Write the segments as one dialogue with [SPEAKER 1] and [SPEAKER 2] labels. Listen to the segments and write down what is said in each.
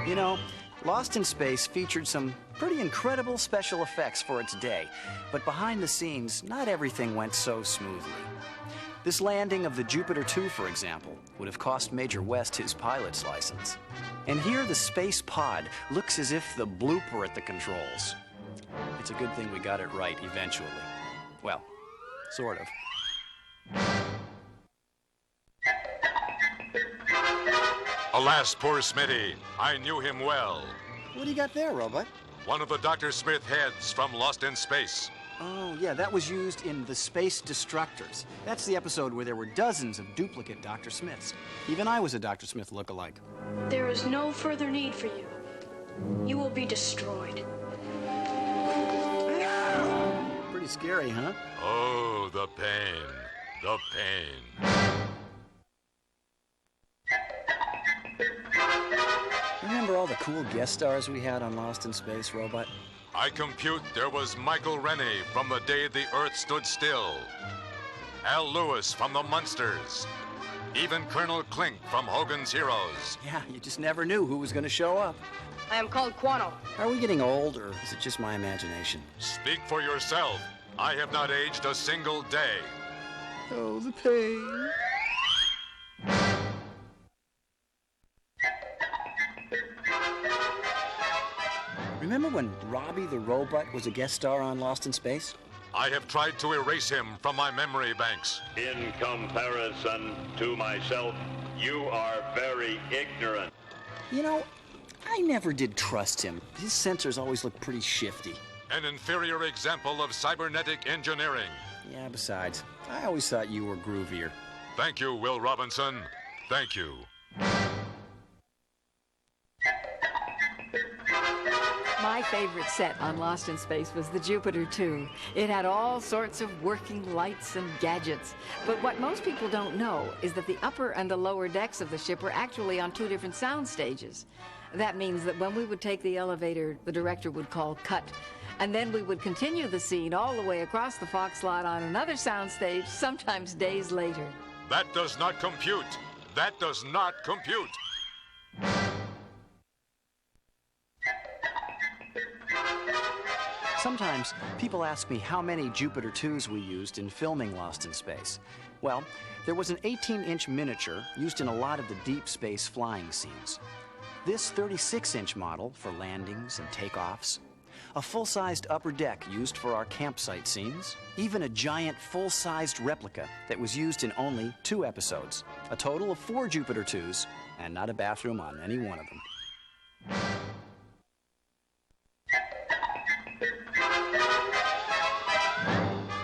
[SPEAKER 1] You know, Lost in Space featured some pretty incredible special effects for its day, but behind the scenes, not everything went so smoothly. This landing of the Jupiter 2, for example, would have cost Major West his pilot's license. And here the space pod looks as if the bloop were at the controls. It's a good thing we got it right eventually. Well, sort of.
[SPEAKER 2] Alas, poor Smitty. I knew him well.
[SPEAKER 1] What do you got there, Robot?
[SPEAKER 2] One of the Dr. Smith heads from Lost in Space.
[SPEAKER 1] Oh, yeah, that was used in The Space Destructors. That's the episode where there were dozens of duplicate Dr. Smiths. Even I was a Dr. Smith look-alike.
[SPEAKER 3] There is no further need for you. You will be destroyed.
[SPEAKER 1] Pretty scary, huh?
[SPEAKER 2] Oh, the pain. The pain.
[SPEAKER 1] Remember all the cool guest stars we had on Lost in Space, Robot?
[SPEAKER 2] I compute there was Michael Rennie from The Day the Earth Stood Still, Al Lewis from The Munsters, even Colonel Klink from Hogan's Heroes.
[SPEAKER 1] Yeah, you just never knew who was going to show up.
[SPEAKER 3] I am called Quano.
[SPEAKER 1] Are we getting old, or is it just my imagination?
[SPEAKER 2] Speak for yourself. I have not aged a single day.
[SPEAKER 1] Oh, the pain. Remember when Robbie the Robot was a guest star on Lost in Space?
[SPEAKER 2] I have tried to erase him from my memory banks.
[SPEAKER 4] In comparison to myself, you are very ignorant.
[SPEAKER 1] You know, I never did trust him. His sensors always looked pretty shifty.
[SPEAKER 2] An inferior example of cybernetic engineering.
[SPEAKER 1] Yeah, besides, I always thought you were groovier.
[SPEAKER 2] Thank you, Will Robinson. Thank you.
[SPEAKER 5] My favorite set on Lost in Space was the Jupiter 2. It had all sorts of working lights and gadgets. But what most people don't know is that the upper and the lower decks of the ship were actually on two different sound stages. That means that when we would take the elevator, the director would call cut. And then we would continue the scene all the way across the Fox lot on another soundstage, sometimes days later.
[SPEAKER 2] That does not compute. That does not compute.
[SPEAKER 1] Sometimes people ask me how many Jupiter 2s we used in filming Lost in Space. Well, there was an 18-inch miniature used in a lot of the deep space flying scenes. This 36-inch model for landings and takeoffs, a full-sized upper deck used for our campsite scenes, even a giant full-sized replica that was used in only 2 episodes. A total of 4 Jupiter 2s, and not a bathroom on any one of them.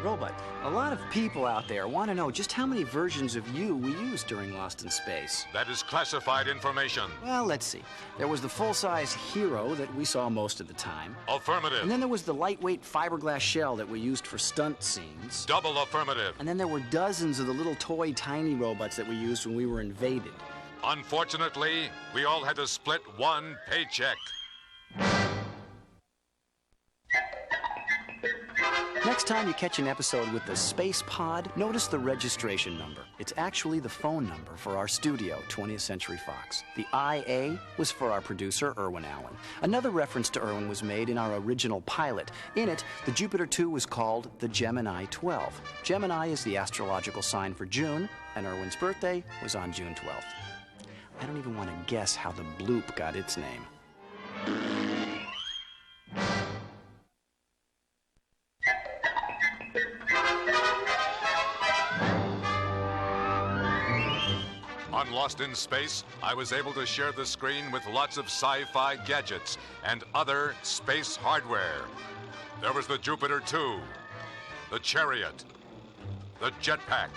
[SPEAKER 1] Robot, a lot of people out there want to know just how many versions of you we used during Lost in Space.
[SPEAKER 2] That is classified information.
[SPEAKER 1] Well, let's see. There was the full-size Hero that we saw most of the time.
[SPEAKER 2] Affirmative.
[SPEAKER 1] And then there was the lightweight fiberglass shell that we used for stunt scenes.
[SPEAKER 2] Double affirmative.
[SPEAKER 1] And then there were dozens of the little toy tiny robots that we used when we were invaded.
[SPEAKER 2] Unfortunately, we all had to split one paycheck.
[SPEAKER 1] Next time you catch an episode with the Space Pod, notice the registration number. It's actually the phone number for our studio, 20th Century Fox. The IA was for our producer, Irwin Allen. Another reference to Irwin was made in our original pilot. In it, the Jupiter 2 was called the Gemini 12. Gemini is the astrological sign for June, and Irwin's birthday was on June 12th. I don't even want to guess how the bloop got its name.
[SPEAKER 2] On Lost in Space, I was able to share the screen with lots of sci-fi gadgets and other space hardware. There was the Jupiter 2, the Chariot, the jetpack,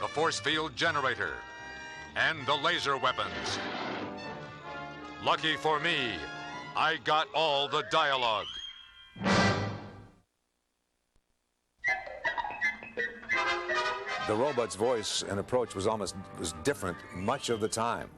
[SPEAKER 2] the force field generator, and the laser weapons. Lucky for me, I got all the dialogue.
[SPEAKER 6] The robot's voice and approach was different much of the time.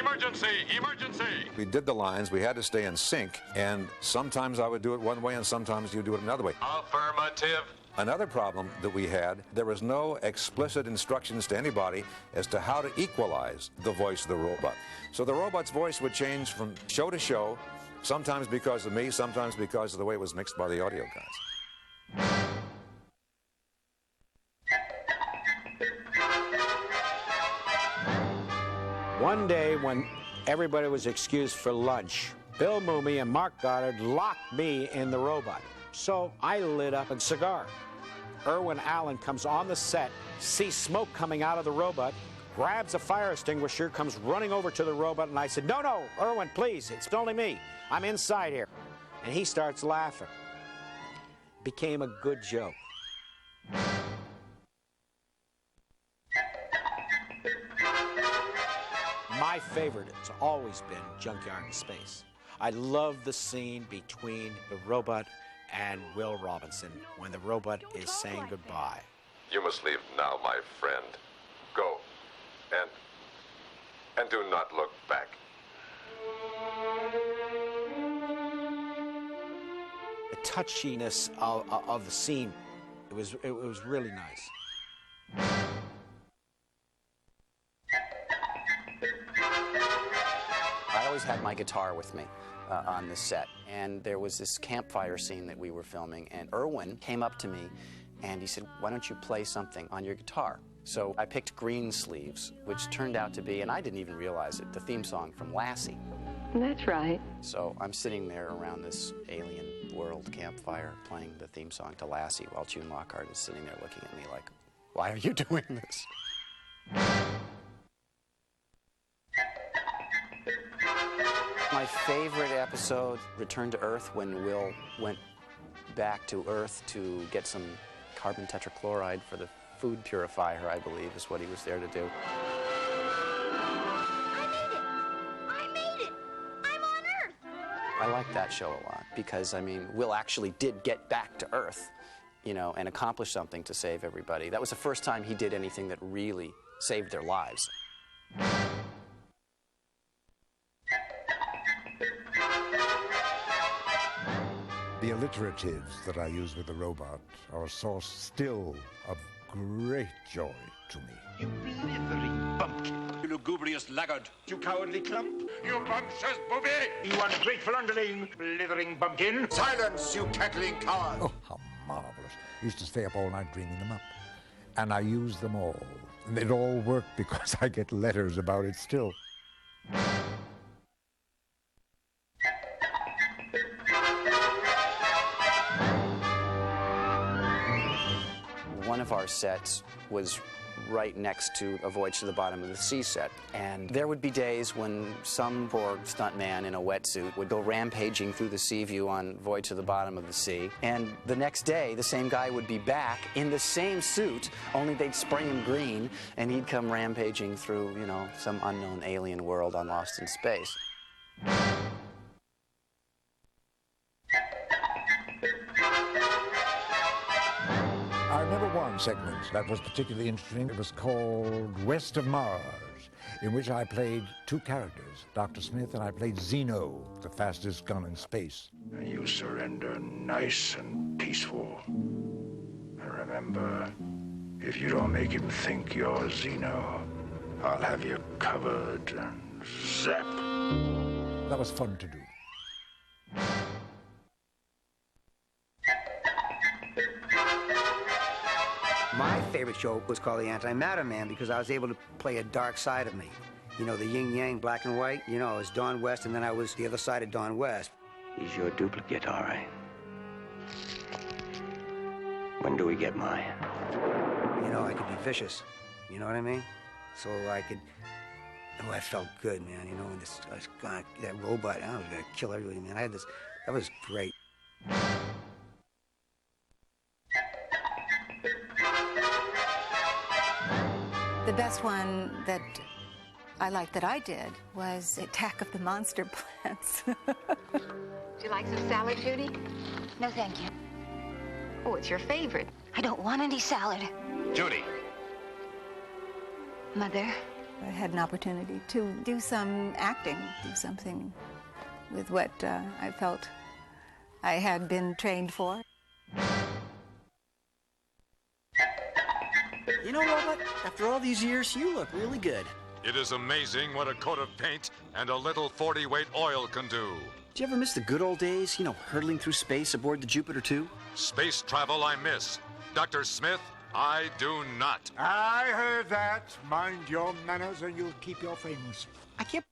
[SPEAKER 2] Emergency! Emergency!
[SPEAKER 6] We did the lines, we had to stay in sync, and sometimes I would do it one way and sometimes you do it another way.
[SPEAKER 2] Affirmative.
[SPEAKER 6] Another problem that we had, there was no explicit instructions to anybody as to how to equalize the voice of the robot. So the robot's voice would change from show to show, sometimes because of me, sometimes because of the way it was mixed by the audio guys.
[SPEAKER 7] One day when everybody was excused for lunch, Bill Mumy and Mark Goddard locked me in the robot. So I lit up a cigar. Irwin Allen comes on the set, sees smoke coming out of the robot, grabs a fire extinguisher, comes running over to the robot, and I said, no, Irwin, please, it's only me. I'm inside here. And he starts laughing. Became a good joke. My favorite has always been Junkyard in Space. I love the scene between the robot and Will Robinson when the robot is saying goodbye.
[SPEAKER 2] You must leave now, my friend. Go. And do not look back.
[SPEAKER 7] The touchiness of the scene, it was really nice.
[SPEAKER 1] I always had my guitar with me on the set, and there was this campfire scene that we were filming, and Irwin came up to me and he said, why don't you play something on your guitar? So I picked Greensleeves, which turned out to be, and I didn't even realize it, the theme song from Lassie.
[SPEAKER 5] That's right.
[SPEAKER 1] So I'm sitting there around this alien world campfire playing the theme song to Lassie while June Lockhart is sitting there looking at me like, why are you doing this? My favorite episode, Return to Earth, when Will went back to Earth to get some carbon tetrachloride for the food purifier, I believe, is what he was there to do.
[SPEAKER 8] I made it! I'm on Earth!
[SPEAKER 1] I like that show a lot because, I mean, Will actually did get back to Earth, you know, and accomplish something to save everybody. That was the first time he did anything that really saved their lives.
[SPEAKER 9] The alliteratives that I use with the robot are a source still of great joy to me.
[SPEAKER 10] You blithering bumpkin. You lugubrious laggard. You cowardly clump. You bumptious booby. You ungrateful underling. Blithering bumpkin. Silence, you cackling coward.
[SPEAKER 9] Oh, how marvelous. I used to stay up all night dreaming them up. And I use them all. And it all worked because I get letters about it still.
[SPEAKER 1] One of our sets was right next to A Voyage to the Bottom of the Sea set. And there would be days when some poor stuntman in a wetsuit would go rampaging through the sea view on Voyage to the Bottom of the Sea. And the next day, the same guy would be back in the same suit, only they'd spray him green, and he'd come rampaging through, you know, some unknown alien world on Lost in Space.
[SPEAKER 9] I remember one segment that was particularly interesting. It was called West of Mars, in which I played two characters, Dr. Smith, and I played Zeno, the fastest gun in space.
[SPEAKER 10] You surrender nice and peaceful. And remember, if you don't make him think you're Zeno, I'll have you covered and zap.
[SPEAKER 9] That was fun to do.
[SPEAKER 11] My favorite show was called The Antimatter Man because I was able to play a dark side of me. You know, the yin-yang, black and white. You know, I was Don West, and then I was the other side of Don West.
[SPEAKER 10] He's your duplicate, all right. When do we get mine?
[SPEAKER 11] You know, I could be vicious. You know what I mean? So I could... Oh, I felt good, man. You know, when that robot, I was going to kill everybody, man. I had this... That was great.
[SPEAKER 8] The best one that I liked that I did was Attack of the Monster Plants.
[SPEAKER 5] Do you like some salad, Judy?
[SPEAKER 8] No, thank you.
[SPEAKER 5] Oh, it's your favorite.
[SPEAKER 8] I don't want any salad.
[SPEAKER 10] Judy.
[SPEAKER 8] Mother, I had an opportunity to do some acting, do something with what I felt I had been trained for.
[SPEAKER 1] After all these years, you look really good.
[SPEAKER 2] It is amazing what a coat of paint and a little 40-weight oil can do.
[SPEAKER 1] Did you ever miss the good old days? You know, hurtling through space aboard the Jupiter 2?
[SPEAKER 2] Space travel I miss. Dr. Smith, I do not.
[SPEAKER 10] I heard that. Mind your manners or you'll keep your friends.
[SPEAKER 1] I can't